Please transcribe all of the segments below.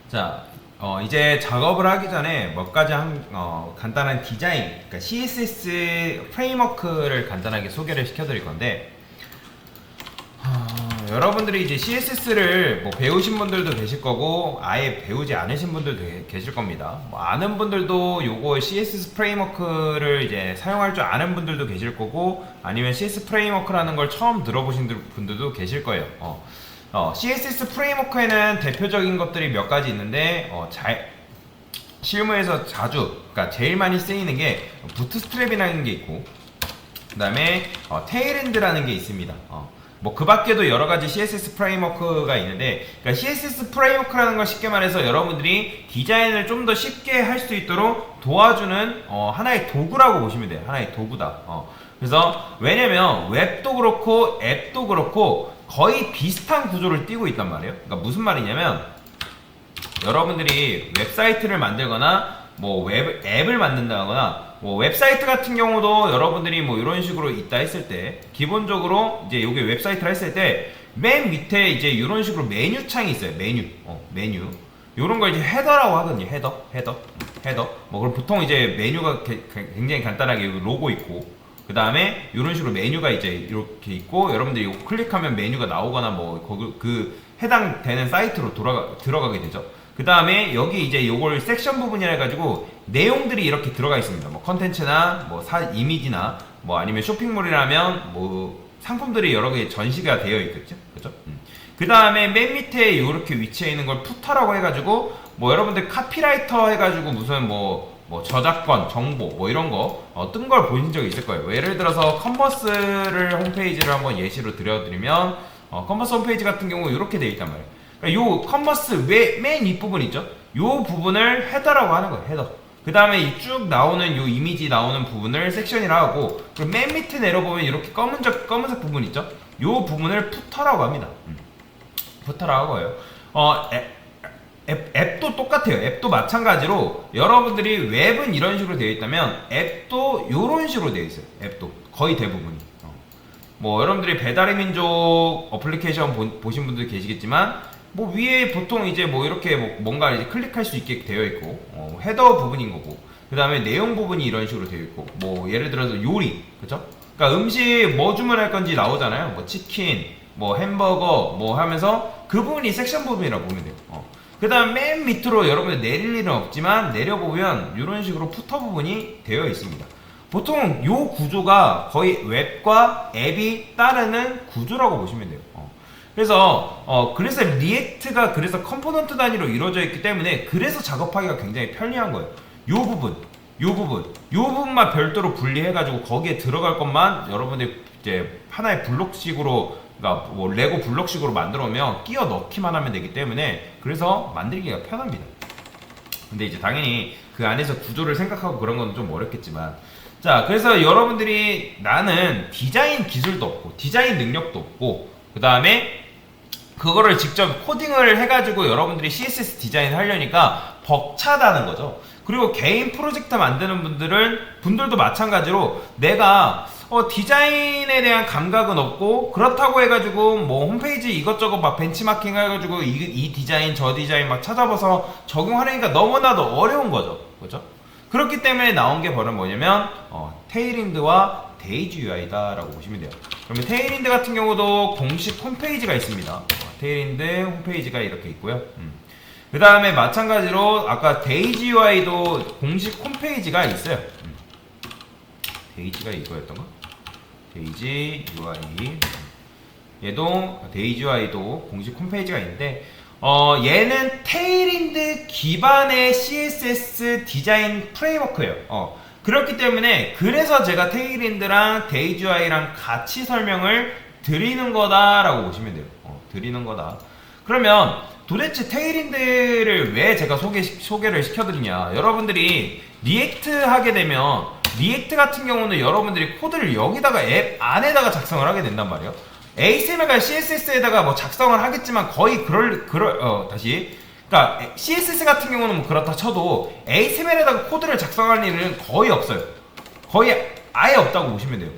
자, 이제 작업을 하기 전에 몇 가지 간단한 디자인, 그러니까 CSS 프레임워크를 간단하게 소개를 시켜드릴 건데, 여러분들이 이제 CSS를 뭐 배우신 분들도 계실 거고, 아예 배우지 않으신 분들도 계실 겁니다. 뭐 아는 분들도 요거 CSS 프레임워크를 이제 사용할 줄 아는 분들도 계실 거고, 아니면 CS 프레임워크라는 걸 처음 들어보신 분들도 계실 거예요. CSS 프레임워크에는 대표적인 것들이 몇 가지 있는데 실무에서 자주, 그러니까 제일 많이 쓰이는 게 부트스트랩이라는 게 있고, 그 다음에 테일엔드라는 게 있습니다. 뭐 그 밖에도 여러 가지 CSS 프레임워크가 있는데, 그러니까 CSS 프레임워크라는 걸 쉽게 말해서 여러분들이 디자인을 좀 더 쉽게 할 수 있도록 도와주는 하나의 도구라고 보시면 돼요. 하나의 도구다. 그래서 왜냐면 웹도 그렇고 앱도 그렇고 거의 비슷한 구조를 띠고 있단 말이에요. 그러니까 무슨 말이냐면, 여러분들이 웹사이트를 만들거나 뭐 앱을 만든다거나, 뭐 웹사이트 같은 경우도 여러분들이 뭐 이런 식으로 있다 했을 때, 기본적으로 이제 요게 웹사이트를 했을 때 맨 밑에 이제 이런 식으로 메뉴 창이 있어요. 메뉴 요런 걸 이제 헤더라고 하거든요. 헤더. 뭐 그럼 보통 이제 메뉴가 굉장히 간단하게 로고 있고, 그 다음에 이런 식으로 메뉴가 이제 이렇게 있고, 여러분들이 이거 클릭하면 메뉴가 나오거나 뭐 거기 그 해당되는 사이트로 들어가게 되죠. 그 다음에 여기 이제 요걸 섹션 부분이라 해가지고 내용들이 이렇게 들어가 있습니다. 뭐 컨텐츠나 뭐 이미지나 뭐 아니면 쇼핑몰이라면 뭐 상품들이 여러 개 전시가 되어 있겠죠. 그죠? 그 다음에 맨 밑에 이렇게 위치해 있는 걸 푸터라고 해가지고, 뭐 여러분들 카피라이터 해가지고 무슨 뭐 저작권, 정보, 뭐 이런 거, 뜬 걸 보신 적이 있을 거예요. 예를 들어서 컨버스를 홈페이지를 한번 예시로 들려드리면, 컨버스 홈페이지 같은 경우 이렇게 되어 있단 말이에요. 그러니까 요 컨버스 맨 윗부분 있죠? 요 부분을 헤더라고 하는 거예요, 헤더. 그 다음에 쭉 나오는 요 이미지 나오는 부분을 섹션이라 하고, 그리고 맨 밑에 내려보면 이렇게 검은색 부분 있죠? 요 부분을 푸터라고 합니다. 푸터라고 해요. 앱도 똑같아요. 앱도 마찬가지로 여러분들이 웹은 이런 식으로 되어 있다면 앱도 이런 식으로 되어 있어요. 앱도 거의 대부분이. 뭐 여러분들이 배달의 민족 어플리케이션 보신 분들 계시겠지만, 뭐 위에 보통 이제 뭐 이렇게 뭔가 이제 클릭할 수 있게 되어 있고, 헤더 부분인 거고, 그 다음에 내용 부분이 이런 식으로 되어 있고, 뭐 예를 들어서 요리, 그죠? 그러니까 음식 뭐 주문할 건지 나오잖아요. 뭐 치킨, 뭐 햄버거, 뭐 하면서 그 부분이 섹션 부분이라고 보면 돼요. 그 다음 맨 밑으로 여러분들 내릴 일은 없지만 내려보면 이런 식으로 푸터 부분이 되어 있습니다. 보통 이 구조가 거의 웹과 앱이 따르는 구조라고 보시면 돼요. 그래서 리액트가 그래서 컴포넌트 단위로 이루어져 있기 때문에 그래서 작업하기가 굉장히 편리한 거예요. 요 부분만 별도로 분리해가지고 거기에 들어갈 것만 여러분들 이제 하나의 블록식으로, 그러니까 뭐 레고 블록식으로 만들어 오면 끼워 넣기만 하면 되기 때문에 그래서 만들기가 편합니다. 근데 이제 당연히 그 안에서 구조를 생각하고 그런 건 좀 어렵겠지만, 자, 그래서 여러분들이 나는 디자인 기술도 없고 디자인 능력도 없고, 그 다음에 그거를 직접 코딩을 해가지고 여러분들이 CSS 디자인 하려니까 벅차다는 거죠. 그리고 개인 프로젝트 만드는 분들도 마찬가지로 내가 디자인에 대한 감각은 없고, 그렇다고 해가지고 뭐 홈페이지 이것저것 막 벤치마킹 해가지고 이 디자인 저 디자인 막 찾아봐서 적용하려니까 너무나도 어려운 거죠. 그죠? 그렇기 때문에 나온 게 바로 뭐냐면 테일윈드와 데이지 UI다라고 보시면 돼요. 그러면 테일윈드 같은 경우도 공식 홈페이지가 있습니다. 테일윈드 홈페이지가 이렇게 있고요. 그 다음에 마찬가지로 아까 데이지 UI도 공식 홈페이지가 있어요. 데이지가 이거였던가? 데이지 UI. 얘도 데이지 UI도 공식 홈페이지가 있는데, 얘는 테일윈드 기반의 CSS 디자인 프레임워크예요. 그렇기 때문에 그래서 제가 테일윈드랑 데이지 UI랑 같이 설명을 드리는 거다라고 보시면 돼요. 드리는 거다. 그러면 도대체 테일윈드를 왜 제가 소개를 시켜드리냐? 여러분들이 리액트 하게 되면, 리액트 같은 경우는 여러분들이 코드를 여기다가 앱 안에다가 작성을 하게 된단 말이에요. HTML과 CSS에다가 뭐 작성을 하겠지만 거의 그러니까 CSS 같은 경우는 뭐 그렇다 쳐도 HTML에다가 코드를 작성할 일은 거의 없어요. 거의 아예 없다고 보시면 돼요.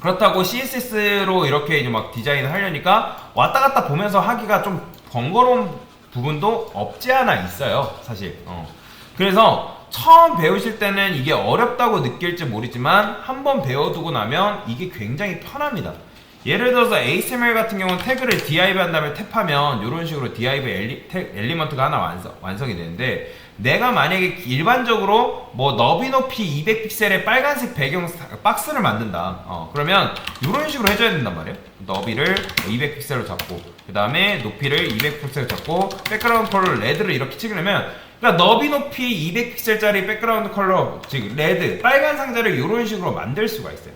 그렇다고 CSS로 이렇게 이제 막 디자인을 하려니까 왔다 갔다 보면서 하기가 좀 번거로운 부분도 없지 않아 있어요, 사실. 그래서 처음 배우실 때는 이게 어렵다고 느낄지 모르지만 한번 배워두고 나면 이게 굉장히 편합니다. 예를 들어서 HTML 같은 경우는 태그를 div 한 다음에 탭하면 이런 식으로 div 엘리먼트가 하나 완성이 되는데, 내가 만약에 일반적으로 뭐 너비 높이 200픽셀의 빨간색 배경 박스를 만든다, 그러면 이런 식으로 해줘야 된단 말이에요. 너비를 200픽셀로 잡고 그 다음에 높이를 200픽셀로 잡고 백그라운드 컬러 레드를 이렇게 찍으려면, 그러니까 너비 높이 200픽셀짜리 백그라운드 컬러 즉 레드 빨간 상자를 이런 식으로 만들 수가 있어요.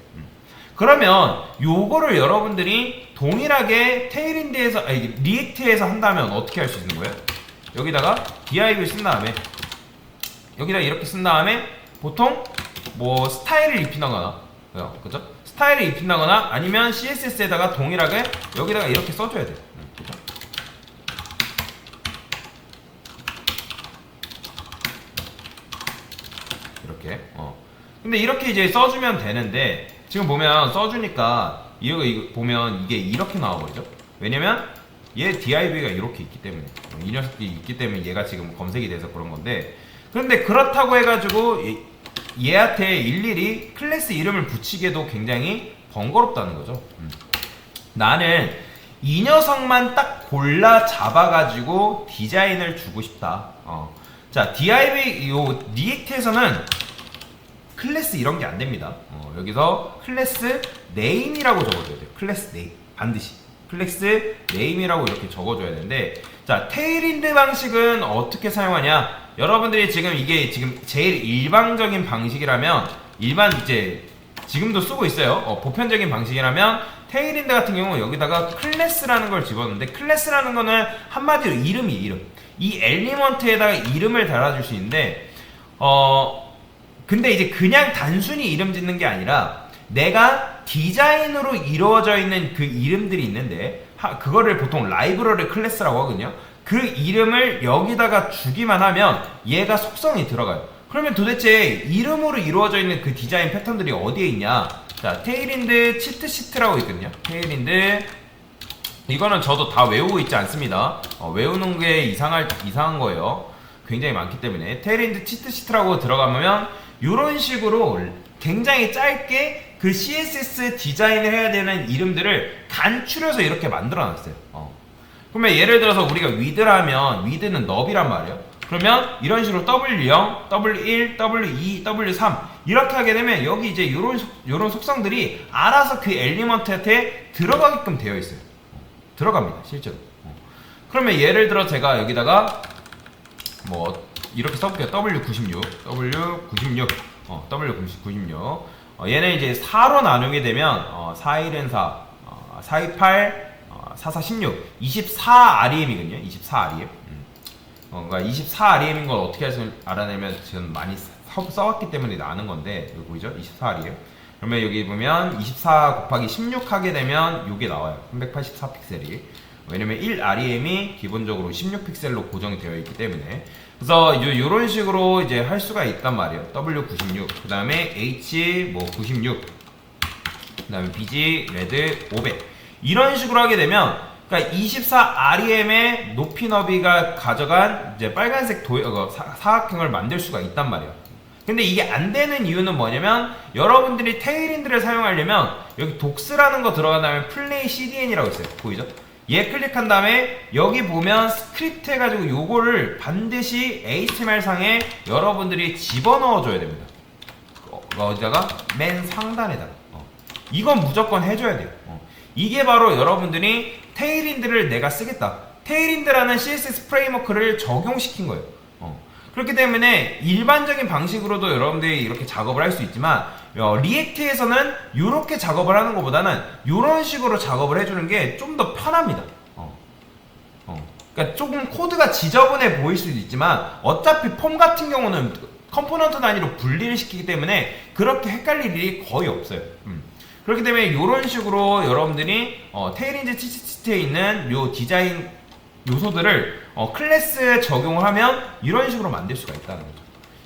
그러면 요거를 여러분들이 동일하게 테일인드에서 리액트에서 한다면 어떻게 할 수 있는 거예요? 여기다가 div를 쓴 다음에 여기다 이렇게 쓴 다음에 보통 뭐 스타일을 입힌다거나, 그죠? 스타일을 입힌다거나 아니면 CSS에다가 동일하게 여기다가 이렇게 써줘야 돼요. 그죠? 이렇게. 근데 이렇게 이제 써주면 되는데, 지금 보면 써주니까 이거 보면 이게 이렇게 나와버리죠. 왜냐면 얘 div가 이렇게 있기 때문에, 이 녀석이 있기 때문에 얘가 지금 검색이 돼서 그런 건데, 그런데 그렇다고 해가지고 얘한테 일일이 클래스 이름을 붙이기도 굉장히 번거롭다는 거죠. 나는 이 녀석만 딱 골라 잡아가지고 디자인을 주고 싶다. 자, div 요 리액트에서는 클래스 이런 게 안 됩니다. 여기서 클래스 네임이라고 적어줘야 돼요. 클래스 네임 반드시 클래스 네임이라고 이렇게 적어줘야 되는데, 자, 테일인드 방식은 어떻게 사용하냐? 여러분들이 지금 이게 지금 제일 일반적인 방식이라면, 일반 이제 지금도 쓰고 있어요. 보편적인 방식이라면 테일인드 같은 경우 여기다가 클래스라는 걸 집어넣는데, 클래스라는 거는 한마디로 이름이에요. 이름. 이 엘리먼트에다가 이름을 달아줄 수 있는데, 근데 이제 그냥 단순히 이름 짓는 게 아니라 내가 디자인으로 이루어져 있는 그 이름들이 있는데, 그거를 보통 라이브러리 클래스라고 하거든요. 그 이름을 여기다가 주기만 하면 얘가 속성이 들어가요. 그러면 도대체 이름으로 이루어져 있는 그 디자인 패턴들이 어디에 있냐? 자, 테일인드 치트시트라고 있거든요. 테일인드, 이거는 저도 다 외우고 있지 않습니다. 외우는 게 이상한 거예요. 굉장히 많기 때문에. 테일인드 치트시트라고 들어가면 이런 식으로 굉장히 짧게 그 CSS 디자인을 해야 되는 이름들을 간추려서 이렇게 만들어 놨어요. 그러면 예를 들어서 우리가 wid라면 wid는 너비란 말이에요. 그러면 이런 식으로 W0, W1, W2, W3 이렇게 하게 되면 여기 이제 요런 속성들이 알아서 그 엘리먼트한테 들어가게끔 되어 있어요. 들어갑니다, 실제로. 그러면 예를 들어 제가 여기다가 뭐 이렇게 써볼게요. W96, W96, W96. 얘는 이제 4로 나누게 되면 414, 428, 4416, 24REM이거든요. 24REM. 그러니까 24REM인 걸 어떻게 알아내면 지금 많이 써왔기 때문에 아는 건데, 여기 보이죠? 24REM. 그러면 여기 보면 24 곱하기 16 하게 되면 이게 나와요. 384픽셀이. 왜냐면 1REM이 기본적으로 16픽셀로 고정이 되어 있기 때문에. 그래서 요런 식으로 이제 할 수가 있단 말이에요. W96, 그 다음에 H 뭐 96, 그 다음에 BG 레드 500. 이런 식으로 하게 되면, 그러니까 24REM의 높이 너비가 가져간 이제 빨간색 사각형을 만들 수가 있단 말이에요. 근데 이게 안 되는 이유는 뭐냐면, 여러분들이 테일인드를 사용하려면 여기 독스라는 거 들어간 다음에 플레이 CDN이라고 있어요. 보이죠? 얘 클릭한 다음에 여기 보면 스크립트 해가지고 요거를 반드시 HTML 상에 여러분들이 집어넣어 줘야 됩니다. 어디다가? 맨 상단에다가. 이건 무조건 해줘야 돼요. 이게 바로 여러분들이 테일인드를 내가 쓰겠다, 테일인드라는 CSS 프레임워크를 적용시킨 거예요. 그렇기 때문에 일반적인 방식으로도 여러분들이 이렇게 작업을 할 수 있지만, 리액트에서는 이렇게 작업을 하는 것보다는 이런 식으로 작업을 해주는 게 좀 더 편합니다. 그러니까 조금 코드가 지저분해 보일 수도 있지만 어차피 폼 같은 경우는 컴포넌트 단위로 분리를 시키기 때문에 그렇게 헷갈릴 일이 거의 없어요. 그렇기 때문에 이런 식으로 여러분들이 테일인드 치트시트에 있는 요 디자인 요소들을 클래스에 적용을 하면 이런 식으로 만들 수가 있다는 거죠.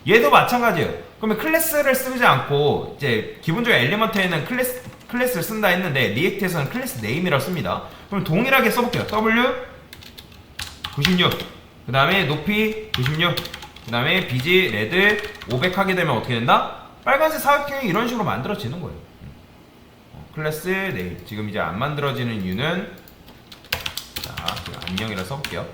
얘도 마찬가지예요. 그러면 클래스를 쓰지 않고 이제 기본적으로 엘리먼트에는 클래스를 쓴다 했는데 리액트에서는 클래스 네임이라고 씁니다. 그럼 동일하게 써볼게요. W96 그 다음에 높이 96, 그 다음에 비지 레드 500 하게 되면 어떻게 된다? 빨간색 사각형이 이런 식으로 만들어지는 거예요. 클래스 네임. 지금 이제 안 만들어지는 이유는, 자, 안녕이라 써볼게요.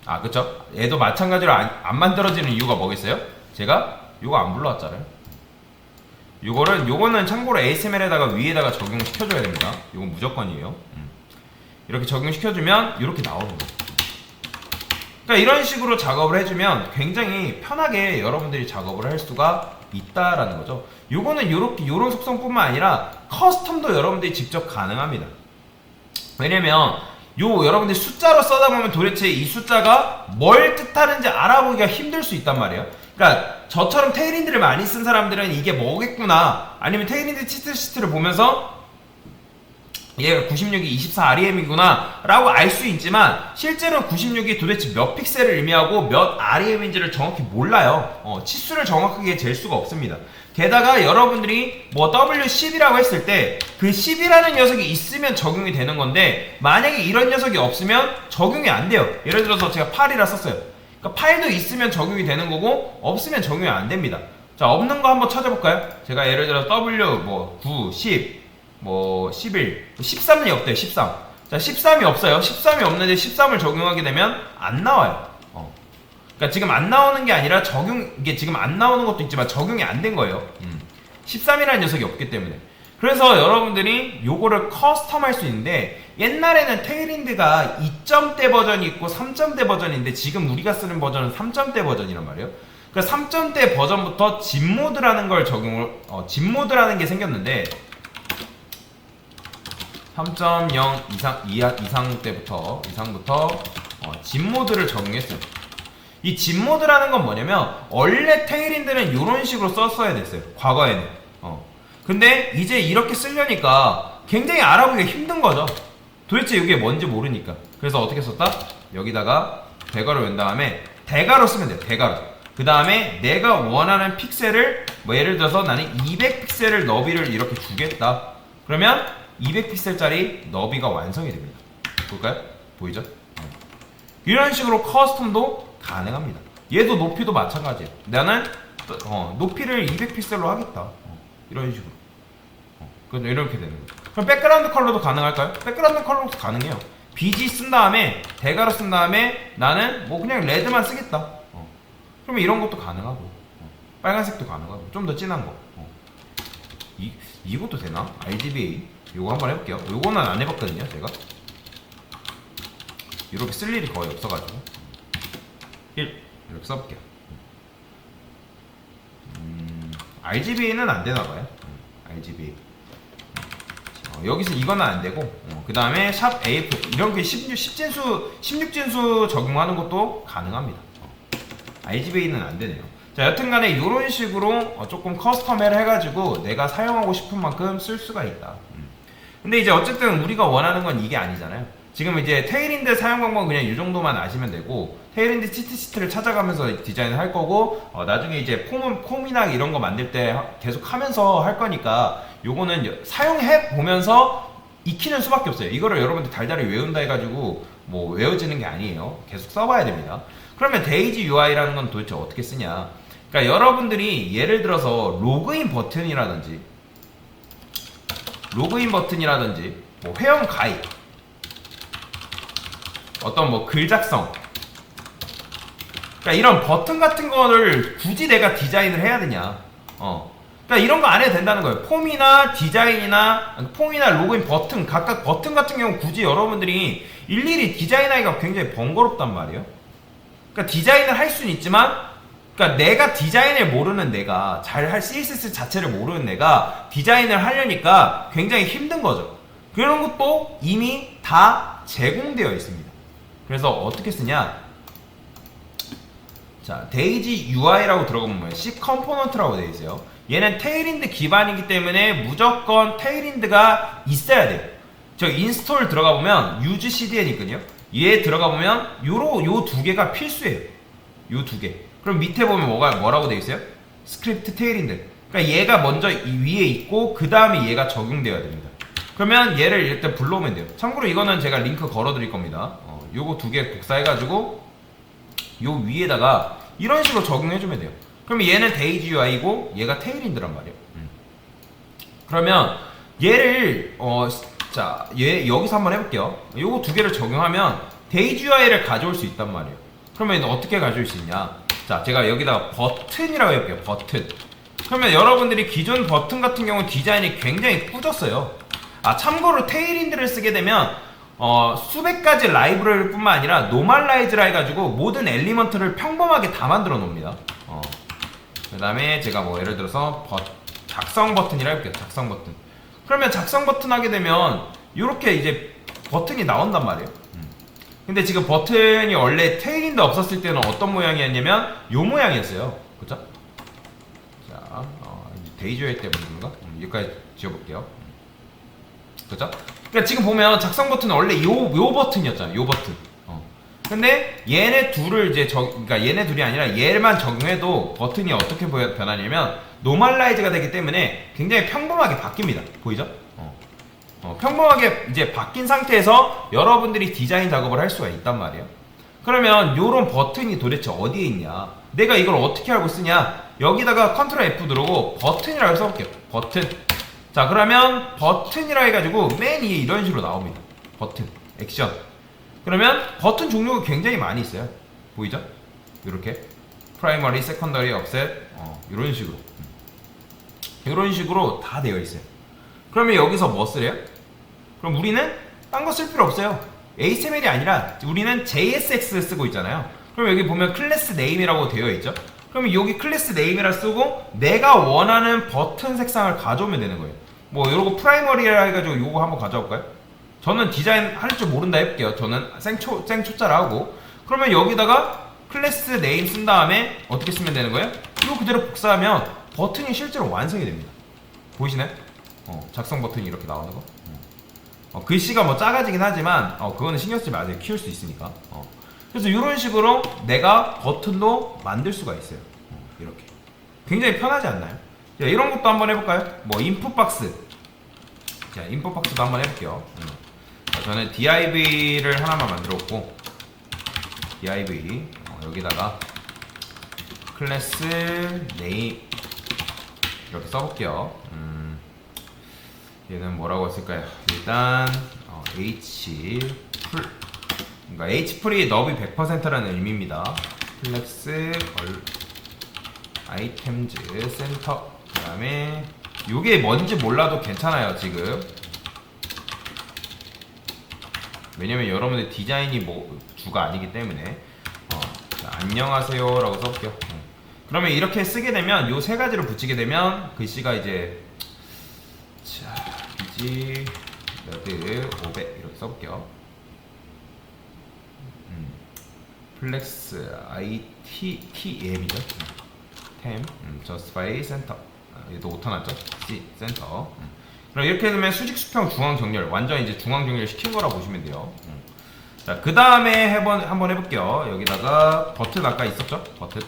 아, 그쵸? 얘도 마찬가지로 안 만들어지는 이유가 뭐겠어요? 제가 요거 안 불러왔잖아요. 요거는 참고로 ASML에다가 위에다가 적용을 시켜줘야 됩니다. 요건 무조건이에요. 이렇게 적용시켜주면 이렇게 나오는 거예요. 그러니까 이런 식으로 작업을 해주면 굉장히 편하게 여러분들이 작업을 할 수가 있다라는 거죠. 요거는 요런 속성뿐만 아니라 커스텀도 여러분들이 직접 가능합니다. 왜냐면 여러분들이 숫자로 써다 보면 도대체 이 숫자가 뭘 뜻하는지 알아보기가 힘들 수 있단 말이에요. 그러니까 저처럼 테일인드를 많이 쓴 사람들은 이게 뭐겠구나, 아니면 테일인드 치트시트를 보면서 얘가 96이 24 REM이구나 라고 알 수 있지만, 실제로는 96이 도대체 몇 픽셀을 의미하고 몇 REM인지를 정확히 몰라요. 치수를 정확하게 잴 수가 없습니다. 게다가 여러분들이 뭐 W10이라고 했을 때 그 10이라는 녀석이 있으면 적용이 되는 건데, 만약에 이런 녀석이 없으면 적용이 안 돼요. 예를 들어서 제가 8이라 썼어요. 그러니까 8도 있으면 적용이 되는 거고 없으면 적용이 안 됩니다. 자, 없는 거 한번 찾아볼까요? 제가 예를 들어 W 뭐 9, 10, 뭐 11, 13이 없대요. 13. 자, 13이 없어요. 13이 없는데 13을 적용하게 되면 안 나와요. 그러니까 지금 안 나오는 게 아니라 이게 지금 안 나오는 것도 있지만 적용이 안 된 거예요. 13이라는 녀석이 없기 때문에. 그래서 여러분들이 요거를 커스텀 할 수 있는데, 옛날에는 테일인드가 2점대 버전이 있고 3점대 버전인데, 지금 우리가 쓰는 버전은 3점대 버전이란 말이에요. 그러니까 3점대 버전부터 진모드라는 걸 진모드라는 게 생겼는데, 3.0 이상부터 진모드를 적용했어요. 이 진모드라는 건 뭐냐면, 원래 테일인드는 이런 식으로 썼어야 됐어요, 과거에는. 근데 이제 이렇게 쓰려니까 굉장히 알아보기가 힘든 거죠. 도대체 이게 뭔지 모르니까. 그래서 어떻게 썼다? 여기다가 대괄호 연 다음에 대괄호 쓰면 돼요. 대괄호. 그 다음에 내가 원하는 픽셀을, 뭐 예를 들어서 나는 200픽셀을 너비를 이렇게 주겠다. 그러면 200픽셀짜리 너비가 완성이 됩니다. 볼까요? 보이죠? 이런 식으로 커스텀도 가능합니다. 얘도 높이도 마찬가지예요. 나는 높이를 200픽셀로 하겠다. 이런 식으로. 이렇게 되는 거죠. 그럼 백그라운드 컬러도 가능할까요? 백그라운드 컬러도 가능해요. BG 쓴 다음에 대괄호 쓴 다음에 나는 뭐 그냥 레드만 쓰겠다. 그러면 이런 것도 가능하고, 빨간색도 가능하고, 좀 더 진한 거. 이것도 되나? RGBA 요거 한번 해볼게요. 요거는 안 해봤거든요, 제가. 이렇게 쓸 일이 거의 없어가지고 1 이렇게 써볼게요. RGBA는 안 되나봐요. RGBA. 여기서 이거는 안 되고, 그 다음에 샵 AF 이런 게 16진수 적용하는 것도 가능합니다. RGBA는 안 되네요. 자, 여튼간에 이런 식으로 조금 커스텀을 해가지고 내가 사용하고 싶은 만큼 쓸 수가 있다. 근데 이제 어쨌든 우리가 원하는 건 이게 아니잖아요. 지금 이제 테일인드 사용 방법은 그냥 이 정도만 아시면 되고, 테일인드 치트시트를 찾아가면서 디자인을 할 거고, 나중에 이제 폼이나 이런 거 만들 때 계속 하면서 할 거니까, 요거는 사용해 보면서 익히는 수밖에 없어요. 이거를 여러분들 달달이 외운다 해가지고 뭐 외워지는 게 아니에요. 계속 써봐야 됩니다. 그러면 데이지 UI라는 건 도대체 어떻게 쓰냐? 그러니까 여러분들이 예를 들어서 로그인 버튼이라든지 뭐 회원 가입, 어떤 뭐 글 작성, 그러니까 이런 버튼 같은 거를 굳이 내가 디자인을 해야 되냐? 그러니까 이런 거 안 해도 된다는 거예요. 폼이나 디자인이나 폼이나 로그인 버튼, 각각 버튼 같은 경우 굳이 여러분들이 일일이 디자인하기가 굉장히 번거롭단 말이에요. 그러니까 디자인을 할 수는 있지만, 그러니까 내가 디자인을 모르는 내가, 잘할 CSS 자체를 모르는 내가 디자인을 하려니까 굉장히 힘든 거죠. 그런 것도 이미 다 제공되어 있습니다. 그래서 어떻게 쓰냐? 자, 데이지 UI라고 들어가보면 C 컴포넌트라고 되어 있어요. 얘는 테일인드 기반이기 때문에 무조건 테일인드가 있어야 돼요. 저 인스톨 들어가보면 use CDN 있거든요. 얘 들어가보면 요 두 개가 필수예요. 요 두 개. 그럼 밑에 보면 뭐라고 되어 있어요? 스크립트 테일인드. 그러니까 얘가 먼저 이 위에 있고 그 다음에 얘가 적용되어야 됩니다. 그러면 얘를 일단 불러오면 돼요. 참고로 이거는 제가 링크 걸어 드릴 겁니다. 요거 두 개 복사해가지고 요 위에다가 이런 식으로 적용해주면 돼요. 그러면 얘는 데이지 UI고 얘가 테일윈드란 말이에요. 그러면 얘를 자, 얘 여기서 한번 해볼게요. 요거 두 개를 적용하면 데이지 UI를 가져올 수 있단 말이에요. 그러면 어떻게 가져올 수 있냐? 자, 제가 여기다가 버튼이라고 해볼게요. 버튼. 그러면 여러분들이 기존 버튼 같은 경우 디자인이 굉장히 꾸졌어요. 참고로 테일윈드를 쓰게 되면 수백 가지 라이브러리 뿐만 아니라 노멀라이즈라 해가지고 모든 엘리먼트를 평범하게 다 만들어 놓습니다. 그 다음에 제가 뭐 예를 들어서 작성 버튼이라 해볼게요. 작성 버튼. 그러면 작성 버튼 하게 되면 이렇게 이제 버튼이 나온단 말이에요. 근데 지금 버튼이 원래 테일윈드 없었을 때는 어떤 모양이었냐면 요 모양이었어요. 그쵸? 자, 데이지 UI 때문에 그런가? 여기까지 지워볼게요. 그죠? 그러니까 지금 보면 작성 버튼은 원래 요 버튼이었잖아요. 요 버튼. 근데 얘네 둘을 이제 그러니까 얘네 둘이 아니라 얘만 적용해도 버튼이 어떻게 변하냐면 노멀라이즈가 되기 때문에 굉장히 평범하게 바뀝니다. 보이죠? 평범하게 이제 바뀐 상태에서 여러분들이 디자인 작업을 할 수가 있단 말이에요. 그러면 요런 버튼이 도대체 어디에 있냐? 내가 이걸 어떻게 알고 쓰냐? 여기다가 컨트롤 F 누르고 버튼이라고 써볼게요. 버튼. 자, 그러면 버튼이라 해가지고 맨 위에 이런 식으로 나옵니다. 버튼, 액션. 그러면 버튼 종류가 굉장히 많이 있어요. 보이죠? 이렇게 프라이머리, 세컨더리, 업셋, 이런 식으로 이런 식으로 다 되어 있어요. 그러면 여기서 뭐 쓰래요? 그럼 우리는 딴 거 쓸 필요 없어요. HTML이 아니라 우리는 JSX 쓰고 있잖아요. 그럼 여기 보면 클래스 네임이라고 되어 있죠. 그러면 여기 클래스 네임이라 쓰고 내가 원하는 버튼 색상을 가져오면 되는 거예요. 뭐 이러고 프라이머리라 해가지고 요거 한번 가져올까요? 저는 디자인 할 줄 모른다 해볼게요. 저는 생초짜라 하고. 그러면 여기다가 클래스 네임 쓴 다음에 어떻게 쓰면 되는 거예요? 이거 그대로 복사하면 버튼이 실제로 완성이 됩니다. 보이시나요? 작성 버튼이 이렇게 나오는 거. 글씨가 뭐 작아지긴 하지만 그거는 신경 쓰지 마세요. 키울 수 있으니까. 그래서 이런 식으로 내가 버튼도 만들 수가 있어요. 이렇게 굉장히 편하지 않나요? 자, 이런 것도 한번 해볼까요? 뭐 인풋 박스. 자, 인풋 박스도 한번 해볼게요. 자, 저는 div를 하나만 만들었고 div 여기다가 클래스 네임 이렇게 써볼게요. 얘는 뭐라고 했을까요? 일단 h 그러니까 h풀이 너비 100%라는 의미입니다. 클래스 아이템즈 센터. 그 다음에 요게 뭔지 몰라도 괜찮아요. 지금 왜냐면 여러분들 디자인이 뭐 주가 아니기 때문에 자, 안녕하세요 라고 써볼게요. 그러면 이렇게 쓰게 되면 요 세 가지를 붙이게 되면 글씨가 이제 자 이지 레드 500 이렇게 써볼게요. 플렉스 ITTM이죠. 템 justify center. 얘도 오타 났죠? C 센터. 그럼 이렇게 되면 수직 수평 중앙 정렬 완전 이제 중앙 정렬 시킨 거라 보시면 돼요. 자, 그 다음에 한번 해볼게요. 여기다가 버튼 아까 있었죠? 버튼.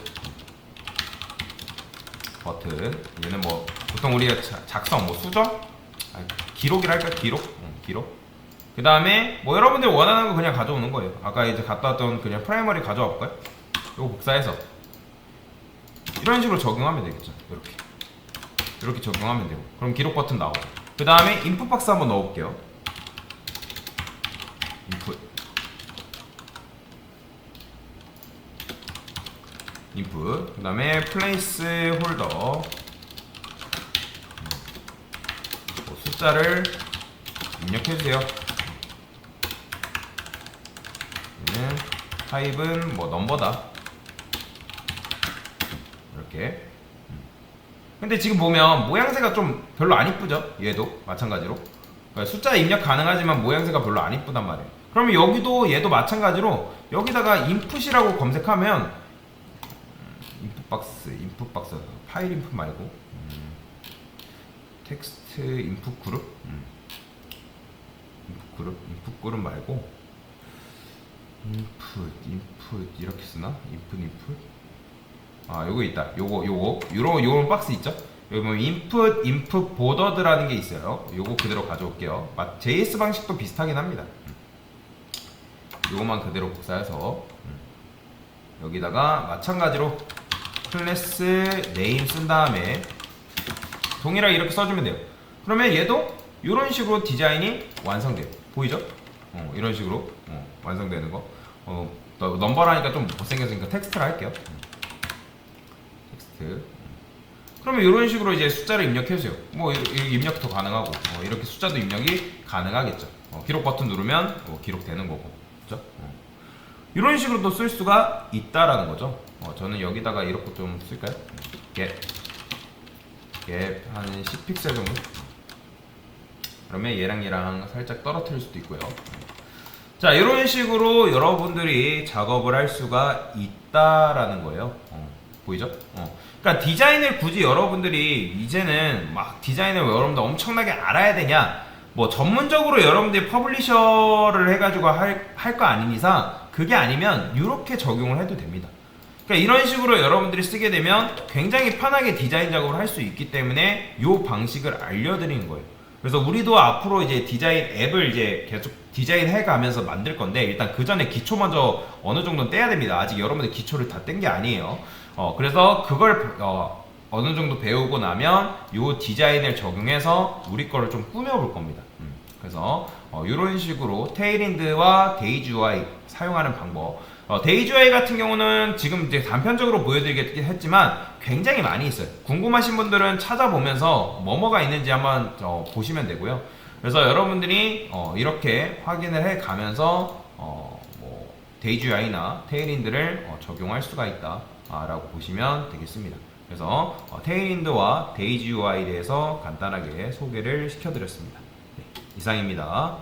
얘는 뭐 보통 우리가 작성 뭐 수정? 기록이라 할까요? 기록. 그 다음에 뭐 여러분들 원하는 거 그냥 가져오는 거예요. 아까 이제 갔다 왔던 그냥 프라이머리 가져와 볼까요? 이거 복사해서 이런 식으로 적용하면 되겠죠. 이렇게 적용하면 되고. 그럼 기록 버튼 나오고. 그 다음에 인풋 박스 한번 넣어볼게요. 인풋. 그 다음에 플레이스 홀더. 숫자를 입력해주세요. 얘는 타입은 뭐 넘버다. 이렇게. 근데 지금 보면 모양새가 좀 별로 안 이쁘죠? 얘도 마찬가지로. 그러니까 숫자 입력 가능하지만 모양새가 별로 안 이쁘단 말이에요. 그러면 여기도 얘도 마찬가지로 여기다가 인풋이라고 검색하면 인풋 박스 파일 인풋 말고 텍스트 인풋 그룹 인풋 그룹 말고 인풋 이렇게 쓰나? 인풋 요거 있다. 요런 박스 있죠? 여기 보면 인풋 보더드라는 게 있어요. 요거 그대로 가져올게요. JS 방식도 비슷하긴 합니다. 요것만 그대로 복사해서 여기다가 마찬가지로 클래스 네임 쓴 다음에 동일하게 이렇게 써주면 돼요. 그러면 얘도 이런 식으로 디자인이 완성돼요. 보이죠? 이런 식으로 완성되는 거. 넘버라니까 좀 못생겼으니까 텍스트로 할게요. 텍스트. 그러면 이런 식으로 이제 숫자를 입력해주세요. 뭐 입력도 가능하고 이렇게 숫자도 입력이 가능하겠죠. 기록 버튼 누르면 기록되는 거고, 그렇죠? 이런 식으로 또 쓸 수가 있다라는 거죠. 저는 여기다가 이렇게 좀 쓸까요? 갭 한 10픽셀 정도. 그러면 얘랑 살짝 떨어뜨릴 수도 있고요. 자, 이런 식으로 여러분들이 작업을 할 수가 있다라는 거예요. 보이죠? 그러니까 디자인을 굳이 여러분들이 이제는 막 디자인을 여러분들 엄청나게 알아야 되냐, 뭐 전문적으로 여러분들이 퍼블리셔를 해가지고 할 거 아닌 이상 그게 아니면 이렇게 적용을 해도 됩니다. 그러니까 이런 식으로 여러분들이 쓰게 되면 굉장히 편하게 디자인 작업을 할 수 있기 때문에 이 방식을 알려드리는 거예요. 그래서 우리도 앞으로 이제 디자인 앱을 이제 계속 디자인해 가면서 만들 건데, 일단 그 전에 기초 먼저 어느 정도는 떼야 됩니다. 아직 여러분들 기초를 다 뗀 게 아니에요. 그래서 그걸 어느 정도 배우고 나면 이 디자인을 적용해서 우리 거를 좀 꾸며볼 겁니다. 그래서 이런 식으로 테일인드와 데이지 UI 사용하는 방법. 데이지 UI 같은 경우는 지금 이제 단편적으로 보여드리긴 했지만 굉장히 많이 있어요. 궁금하신 분들은 찾아보면서 뭐가 있는지 한번 보시면 되고요. 그래서 여러분들이 이렇게 확인을 해 가면서 뭐 데이지 UI나 테일인드를 적용할 수가 있다 라고 보시면 되겠습니다. 그래서 테일인드와 데이지 UI에 대해서 간단하게 소개를 시켜드렸습니다. 네, 이상입니다.